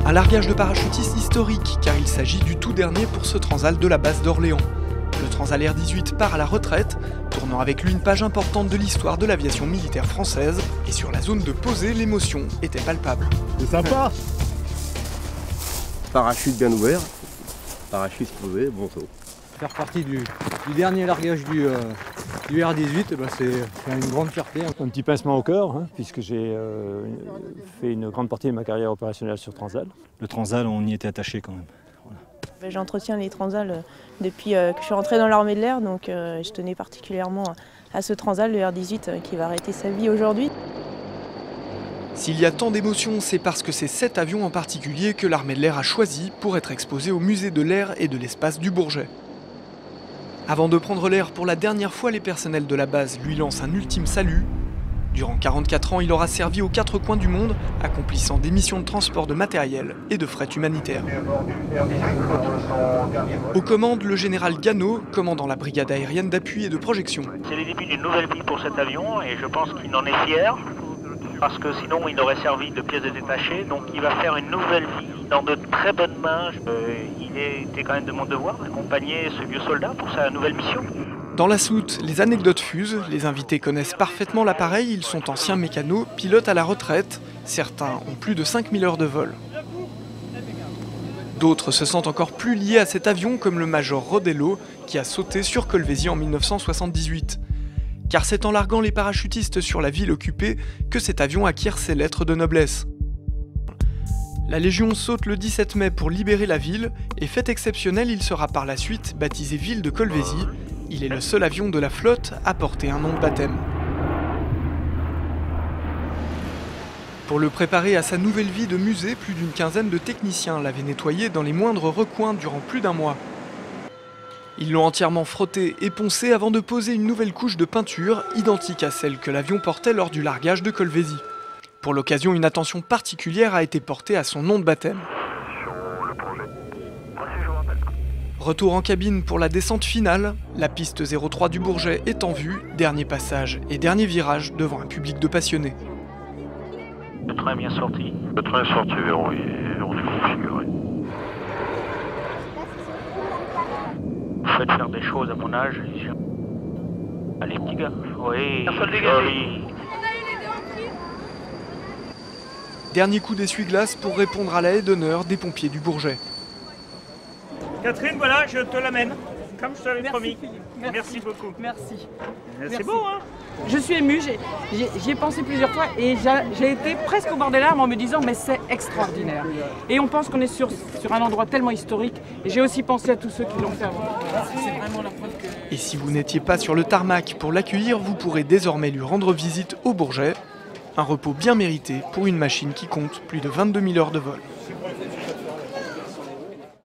Un largage de parachutistes historique, car il s'agit du tout dernier pour ce Transal de la base d'Orléans. Le Transal R-18 part à la retraite, tournant avec lui une page importante de l'histoire de l'aviation militaire française. Et sur la zone de posée, l'émotion était palpable. C'est sympa. Parachute bien ouvert, parachute posé, bon saut. Faire partie du dernier largage du R-18, c'est une grande fierté. Un petit pincement au cœur, puisque j'ai fait une grande partie de ma carrière opérationnelle sur Transal. Le Transal, on y était attaché quand même. Voilà. J'entretiens les Transals depuis que je suis rentrée dans l'armée de l'air, donc je tenais particulièrement à ce Transal, le R-18, qui va arrêter sa vie aujourd'hui. S'il y a tant d'émotions, c'est parce que c'est cet avion en particulier que l'armée de l'air a choisi pour être exposé au musée de l'air et de l'espace du Bourget. Avant de prendre l'air pour la dernière fois, les personnels de la base lui lancent un ultime salut. Durant 44 ans, il aura servi aux 4 coins du monde, accomplissant des missions de transport de matériel et de fret humanitaire. Aux commandes, le général Gannot, commandant la brigade aérienne d'appui et de projection. C'est le début d'une nouvelle vie pour cet avion et je pense qu'il en est fier. Parce que sinon il aurait servi de pièce détachée, donc il va faire une nouvelle vie dans de très bonnes mains. Il était quand même de mon devoir d'accompagner ce vieux soldat pour sa nouvelle mission. Dans la soute, les anecdotes fusent, les invités connaissent parfaitement l'appareil, ils sont anciens mécanos, pilotes à la retraite, certains ont plus de 5000 heures de vol. D'autres se sentent encore plus liés à cet avion, comme le major Rodello, qui a sauté sur Colvézi en 1978. Car c'est en larguant les parachutistes sur la ville occupée que cet avion acquiert ses lettres de noblesse. La Légion saute le 17 mai pour libérer la ville, et fait exceptionnel, il sera par la suite baptisé ville de Colvézi. Il est le seul avion de la flotte à porter un nom de baptême. Pour le préparer à sa nouvelle vie de musée, plus d'une quinzaine de techniciens l'avaient nettoyé dans les moindres recoins durant plus d'un mois. Ils l'ont entièrement frotté et poncé avant de poser une nouvelle couche de peinture, identique à celle que l'avion portait lors du largage de Colvézi. Pour l'occasion, une attention particulière a été portée à son nom de baptême. Retour en cabine pour la descente finale, la piste 03 du Bourget est en vue, dernier passage et dernier virage devant un public de passionnés. Le train est bien sorti. Le train est sorti, verrouillé, on est configuré. Faites faire des choses à mon âge. Allez petit gars. Oui. Dernier coup d'essuie-glace pour répondre à la haie d'honneur des pompiers du Bourget. Catherine, voilà, je te l'amène, comme je te l'avais promis. Merci beaucoup. Merci. C'est beau, hein? Je suis émue, j'y ai pensé plusieurs fois et j'ai été presque au bord des larmes en me disant mais c'est extraordinaire. Et on pense qu'on est sur un endroit tellement historique et j'ai aussi pensé à tous ceux qui l'ont fait avant. C'est vraiment la preuve que... Et si vous n'étiez pas sur le tarmac pour l'accueillir, vous pourrez désormais lui rendre visite au Bourget. Un repos bien mérité pour une machine qui compte plus de 22 000 heures de vol.